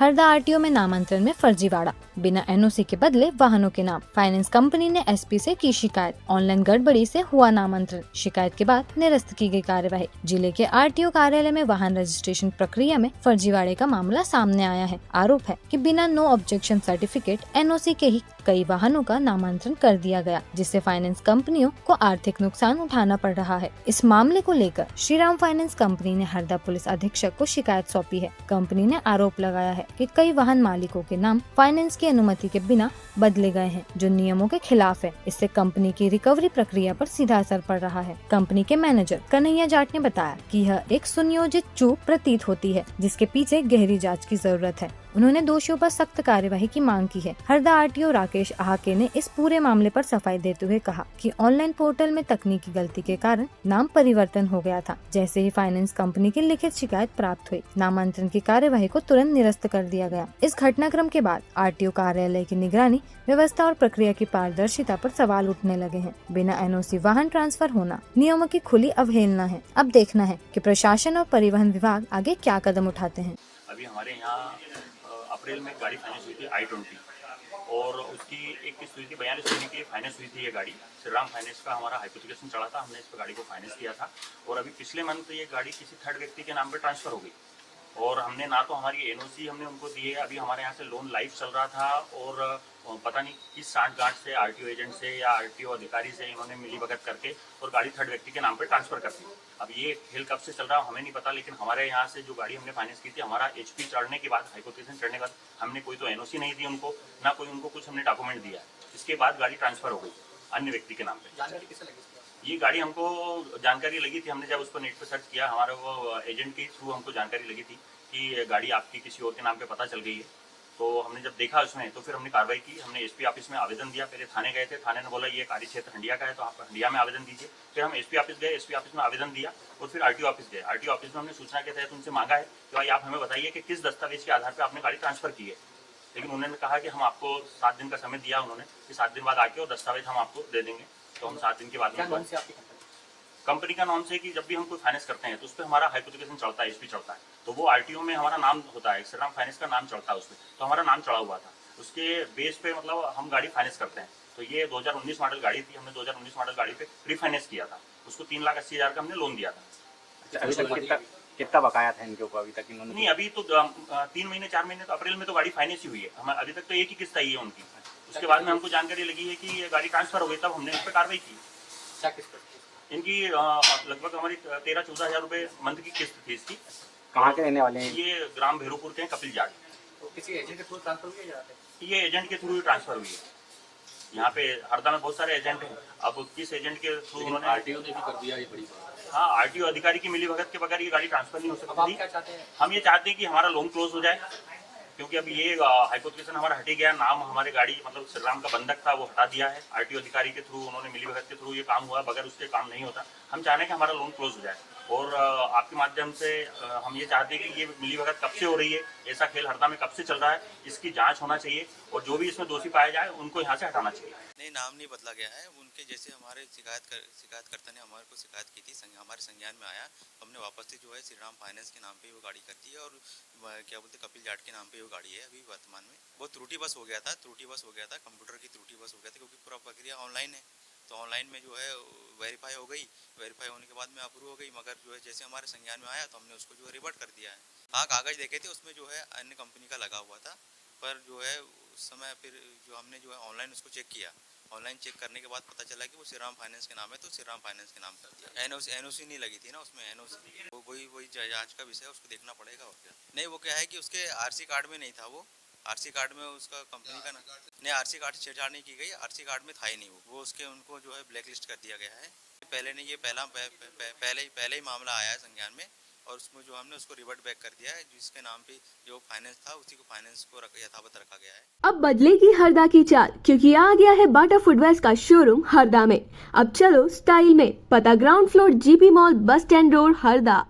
Harda RTO में नामांतरण में फर्जीवाड़ा, बिना एनओसी के बदले वाहनों के नाम। फाइनेंस कंपनी ने एसपी से की शिकायत, ऑनलाइन गड़बड़ी से हुआ नामांतरण। शिकायत के बाद निरस्त की गई कार्यवाही। जिले के आरटीओ कार्यालय में वाहन रजिस्ट्रेशन प्रक्रिया में फर्जीवाड़े का मामला सामने आया है। आरोप है कि बिना नो ऑब्जेक्शन सर्टिफिकेट एनओसी के ही कई वाहनों का नामांतरण कर दिया गया, जिससे फाइनेंस कंपनियों को आर्थिक नुकसान उठाना पड़ रहा है। इस मामले को लेकर श्रीराम फाइनेंस कंपनी ने हरदा पुलिस अधीक्षक को शिकायत सौंपी है। कंपनी ने आरोप लगाया है कि कई वाहन मालिकों के नाम फाइनेंस की अनुमति के बिना बदले गए हैं, जो नियमों के खिलाफ है। इससे कंपनी की रिकवरी प्रक्रिया पर सीधा असर पड़ रहा है। कंपनी के मैनेजर कन्हैया जाट ने बताया कि यह एक सुनियोजित चूक प्रतीत होती है, जिसके पीछे गहरी जांच की जरूरत है। उन्होंने दोषियों पर सख्त कार्यवाही की मांग की है। हरदा आरटीओ राकेश आहाके ने इस पूरे मामले पर सफाई देते हुए कहा कि ऑनलाइन पोर्टल में तकनीकी गलती के कारण नाम परिवर्तन हो गया था। जैसे ही फाइनेंस कंपनी की लिखित शिकायत प्राप्त हुई, नामांतरण की कार्यवाही को तुरंत निरस्त कर दिया गया। इस घटनाक्रम के बाद आरटीओ कार्यालय की निगरानी व्यवस्था और प्रक्रिया की पारदर्शिता पर सवाल उठने लगे हैं। बिना एनओसी वाहन ट्रांसफर होना नियमों की खुली अवहेलना है। अब देखना है कि प्रशासन और परिवहन विभाग आगे क्या कदम उठाते हैं। अभी हमारे यहाँ अप्रैल में गाड़ी फाइनेंस हुई थी I-20 और उसकी एक किस्त हुई थी 42 महीने के लिए फाइनेंस हुई थी। ये गाड़ी श्रीराम फाइनेंस का हमारा हाइपोथिकेशन चढ़ा था, हमने इस पर गाड़ी को फाइनेंस किया था और अभी पिछले मंथ ये गाड़ी किसी थर्ड व्यक्ति के नाम पे ट्रांसफर हो गई और हमने ना तो हमारी एनओसी हमने उनको दी है। अभी हमारे यहाँ से लोन लाइव चल रहा था और पता नहीं किस सांठगांठ से आरटीओ एजेंट से या आरटीओ अधिकारी से इन्होंने मिलीभगत करके और गाड़ी थर्ड व्यक्ति के नाम पे ट्रांसफर कर दी। अब ये खेल कब से चल रहा है हमें नहीं पता, लेकिन हमारे यहाँ से जो गाड़ी हमने फाइनेंस की थी, हमारा एचपी चढ़ने के बाद, हाइपोथिकेशन चढ़ने के बाद हमने कोई तो एनओसी नहीं दी उनको, ना कोई उनको कुछ हमने डॉक्यूमेंट दिया। इसके बाद गाड़ी ट्रांसफर हो गई अन्य व्यक्ति के नाम पे। जानकारी किससे लगी? ये गाड़ी हमको जानकारी लगी थी, हमने जब उस पर नेट पर सर्च किया, हमारे वो एजेंट के थ्रू हमको जानकारी लगी थी कि गाड़ी आपकी किसी और के नाम पे पता चल गई है। तो हमने जब देखा उसमें तो फिर हमने कार्रवाई की। हमने एसपी ऑफिस में आवेदन दिया, पहले थाने गए थे, थाने ने बोला ये कार्य क्षेत्र हंडिया का है तो आप हंडिया में आवेदन दीजिए। फिर हम एसपी ऑफिस गए, एसपी ऑफिस में आवेदन दिया और फिर आरटीओ ऑफिस गए। आरटीओ ऑफिस में हमने सूचना के तहत उनसे मांगा है कि भाई आप हमें बताइए कि किस दस्तावेज के आधार पर आपने गाड़ी ट्रांसफर की है। लेकिन उन्होंने कहा कि हम आपको 7 दिन का समय दिया उन्होंने कि 7 दिन बाद आके और दस्तावेज हम आपको दे देंगे। तो हम 7 दिन के बाद कंपनी का नाम से कि जब भी हम कोई फाइनेंस करते हैं तो उस पर हमारा हाइपोथिकेशन चढ़ता है, एसपी चढ़ता है, तो वो आरटीओ में हमारा नाम होता है, श्रीराम फाइनेंस का नाम चढ़ता है उसमें, तो हमारा नाम चढ़ा हुआ था। उसके बेस पे मतलब हम गाड़ी फाइनेंस करते हैं। तो ये 2019 मॉडल गाड़ी थी, हमने 2019 मॉडल गाड़ी पे रीफाइनेंस किया था, उसको 3,80,000 का हमने लोन दिया था। अभी तक कितना बकाया था इनके ऊपर अभी तक इन्होंने? नहीं, अभी तो 3 महीने 4 महीने तो अप्रैल में तो गाड़ी फाइनेंस ही हुई है। हम अभी तक तो एक ही किस्त आई है उनकी। उसके बाद में हमको जानकारी लगी है कि ये गाड़ी ट्रांसफर हो गई, तब हमने इस पर कार्रवाई की। इनकी लगभग हमारी 13-14 हज़ार रुपये मंथ की किस्त थी इसकी। कहाँ के रहने वाले हैं? ये ग्राम भेरूपुर के हैं, कपिल जाट। तो किसी एजेंट के थ्रू ट्रांसफर हुई है? ये एजेंट के थ्रू ही ट्रांसफर हुई है। यहाँ पे हरदा में बहुत सारे एजेंट हैं, अब किस एजेंट के थ्रू उन्होंने आरटीओ ने भी कर दिया, ये बड़ी बात। हाँ, आरटीओ अधिकारी की मिलीभगत के बगैर ये गाड़ी ट्रांसफर नहीं हो अब आप सकती क्या चाहते हैं? हम ये चाहते हैं कि हमारा लोन क्लोज हो जाए, क्योंकि अभी ये हाइपोथिकेशन हमारा हट ही गया। नाम हमारे गाड़ी मतलब श्रीराम का बंधक था, वो हटा दिया है। आरटीओ अधिकारी के थ्रू उन्होंने मिलीभगत के थ्रू ये काम हुआ, बगैर उसके काम नहीं होता। हम चाह रहे हैं कि हमारा लोन क्लोज हो जाए और आपके माध्यम से हम ये चाहते हैं कि ये मिलीभगत कब से हो रही है, ऐसा खेल हरदा में कब से चल रहा है, इसकी जांच होना चाहिए और जो भी इसमें दोषी पाया जाए उनको यहाँ से हटाना चाहिए। नहीं, नाम नहीं बदला गया है उनके। जैसे हमारे शिकायतकर्ता ने हमारे को शिकायत की थी, हमारे संज्ञान में आया, हमने वापस से जो है श्रीराम फाइनेंस के नाम पे वो गाड़ी कर दी है और क्या बोलते कपिल जाट के नाम पे वो गाड़ी है अभी वर्तमान में। वो त्रुटि बस हो गया था, कंप्यूटर की त्रुटि बस हो गया था, क्योंकि पूरा प्रक्रिया ऑनलाइन है। तो ऑनलाइन में जो है वेरीफाई हो गई, वेरीफाई होने के बाद में अप्रूव हो गई, मगर जो है जैसे हमारे संज्ञान में आया तो हमने उसको जो है रिवर्ट कर दिया है। हाँ, कागज देखे थे, उसमें जो है अन्य कंपनी का लगा हुआ था, पर जो है उस समय फिर जो हमने जो है ऑनलाइन उसको चेक किया। ऑनलाइन चेक करने के बाद पता चला कि वो श्रीराम फाइनेंस के नाम है, तो श्रीराम फाइनेंस के नाम कर दिया। एनओसी नहीं लगी थी ना उसमें, एनओसी वही जांच का विषय है, उसको देखना पड़ेगा और क्या। नहीं, वो क्या है कि उसके आरसी कार्ड में नहीं था, वो आरसी कार्ड में उसका कंपनी का ना नहीं, आरसी कार्ड छेड़छाड़ नहीं की गई, आरसी कार्ड में था ही नहीं वो उसके उनको जो है ब्लैक लिस्ट कर दिया गया है। पहले नहीं, ये पहले ही मामला आया है संज्ञान में और उसमें जो हमने उसको रिवर्ट बैक कर दिया है, जिसके नाम पे जो फाइनेंस था उसी को फाइनेंस को यथावत रखा गया है। अब बदलेगी हरदा की चाल, क्योंकि आ गया है बाटा फुटवेयर्स का शोरूम हरदा में। अब चलो स्टाइल में, पता ground floor GP mall, bus stand road, Harda.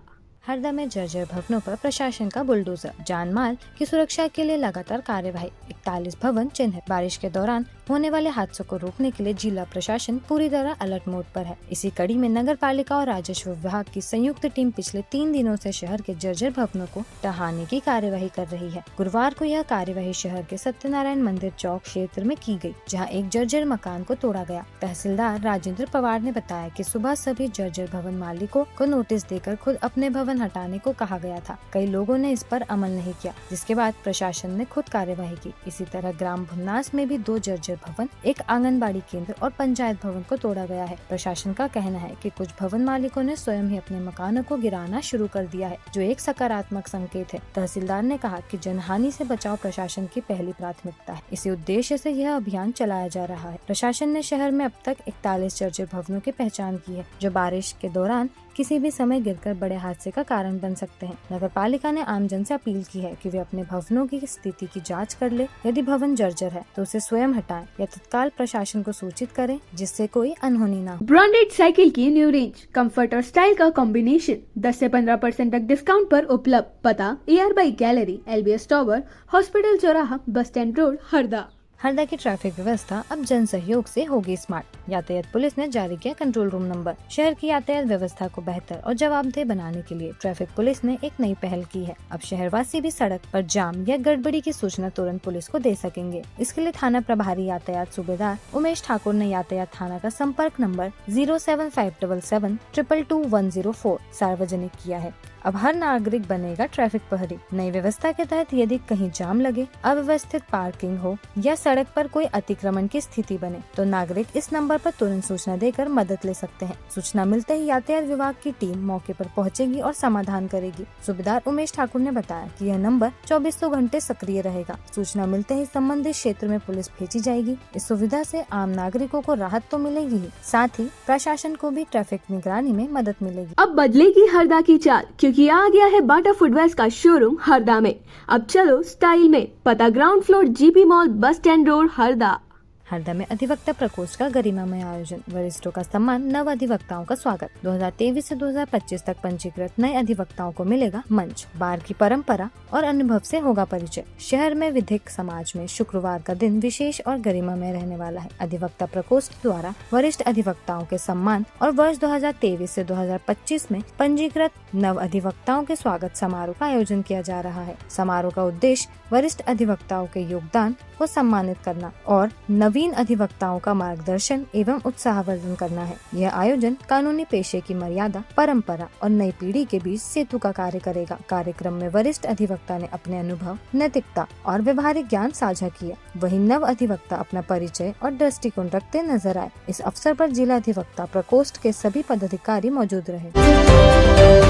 Harda में जर्जर भवनों पर प्रशासन का बुलडोजर, जान माल की सुरक्षा के लिए लगातार कार्यवाही। 41 भवन चिन्हित। बारिश के दौरान होने वाले हादसों को रोकने के लिए जिला प्रशासन पूरी तरह अलर्ट मोड पर है। इसी कड़ी में नगर पालिका और राजस्व विभाग की संयुक्त टीम पिछले 3 दिनों से शहर के जर्जर भवनों को ढहाने की कार्यवाही कर रही है। गुरुवार को यह कार्यवाही शहर के सत्यनारायण मंदिर चौक क्षेत्र में की गई, जहां एक जर्जर मकान को तोड़ा गया। तहसीलदार राजेंद्र पवार ने बताया कि सुबह सभी जर्जर भवन मालिकों को नोटिस देकर खुद अपने भवन हटाने को कहा गया था। कई लोगों ने इस पर अमल नहीं किया, जिसके बाद प्रशासन ने खुद कार्यवाही की। इसी तरह ग्राम भुन्नास में भी 2 जर्जर भवन, एक आंगनबाड़ी केंद्र और पंचायत भवन को तोड़ा गया है। प्रशासन का कहना है कि कुछ भवन मालिकों ने स्वयं ही अपने मकानों को गिराना शुरू कर दिया है, जो एक सकारात्मक संकेत है। तहसीलदार ने कहा कि जनहानि से बचाव प्रशासन की पहली प्राथमिकता है। इसी उद्देश्य से यह अभियान चलाया जा रहा है। प्रशासन ने शहर में अब तक 41 जर्जर भवनों की पहचान की है, जो बारिश के दौरान किसी भी समय गिरकर बड़े हादसे का कारण बन सकते हैं। नगर पालिका ने आमजन से अपील की है कि वे अपने भवनों की स्थिति की जांच कर ले। यदि भवन जर्जर है तो उसे स्वयं हटाएं या तत्काल प्रशासन को सूचित करें, जिससे कोई अनहोनी ना हो। ब्रांडेड साइकिल की न्यू रेंज, कंफर्ट और स्टाइल का कॉम्बिनेशन 10 से 15% तक डिस्काउंट पर उपलब्ध। पता AR bike gallery, LBS tower, hospital चौराहा, bus stand road, Harda. Harda की ट्रैफिक व्यवस्था अब जन सहयोग से होगी स्मार्ट। यातायात पुलिस ने जारी किया कंट्रोल रूम नंबर। शहर की यातायात व्यवस्था को बेहतर और जवाबदेह बनाने के लिए ट्रैफिक पुलिस ने एक नई पहल की है। अब शहरवासी भी सड़क पर जाम या गड़बड़ी की सूचना तुरंत पुलिस को दे सकेंगे। इसके लिए थाना प्रभारी यातायात सूबेदार उमेश ठाकुर ने यातायात थाना का संपर्क नंबर 07577 222 104 सार्वजनिक किया है। अब हर नागरिक बनेगा ट्रैफिक प्रहरी। नई व्यवस्था के तहत यदि कहीं जाम लगे, अव्यवस्थित पार्किंग हो या सड़क पर कोई अतिक्रमण की स्थिति बने, तो नागरिक इस नंबर पर तुरंत सूचना देकर मदद ले सकते हैं। सूचना मिलते ही यातायात विभाग की टीम मौके पर पहुंचेगी और समाधान करेगी। सूबेदार उमेश ठाकुर ने बताया कि यह नंबर 24 घंटे सक्रिय रहेगा। सूचना मिलते ही संबंधित क्षेत्र में पुलिस भेजी जाएगी। इस सुविधा से आम नागरिकों को राहत तो मिलेगी ही, साथ ही प्रशासन को भी ट्रैफिक निगरानी में मदद मिलेगी। अब बदलेगी हरदा की चाल, क्योंकि आ गया है बाटा फुटवेयर्स का शोरूम हरदा में। अब चलो स्टाइल में। पता ground floor, GP mall, bus stand road, Harda. Harda में अधिवक्ता प्रकोष्ठ का गरिमामय आयोजन। वरिष्ठों का सम्मान, नव अधिवक्ताओं का स्वागत। 2023 से 2025 तक पंजीकृत नए अधिवक्ताओं को मिलेगा मंच। बार की परंपरा और अनुभव से होगा परिचय। शहर में विधिक समाज में शुक्रवार का दिन विशेष और गरिमामय रहने वाला है। अधिवक्ता प्रकोष्ठ द्वारा वरिष्ठ अधिवक्ताओं के सम्मान और वर्ष 2023 से 2025 में पंजीकृत नव अधिवक्ताओं के स्वागत समारोह का आयोजन किया जा रहा है। समारोह का उद्देश्य वरिष्ठ अधिवक्ताओं के योगदान को सम्मानित करना और नवीन अधिवक्ताओं का मार्गदर्शन एवं उत्साहवर्धन करना है। यह आयोजन कानूनी पेशे की मर्यादा, परंपरा और नई पीढ़ी के बीच सेतु का कार्य करेगा। कार्यक्रम में वरिष्ठ अधिवक्ता ने अपने अनुभव, नैतिकता और व्यवहारिक ज्ञान साझा किया। वहीं नव अधिवक्ता अपना परिचय और दृष्टिकोण रखते नजर आए। इस अवसर पर जिला अधिवक्ता प्रकोष्ठ के सभी पदाधिकारी मौजूद रहे।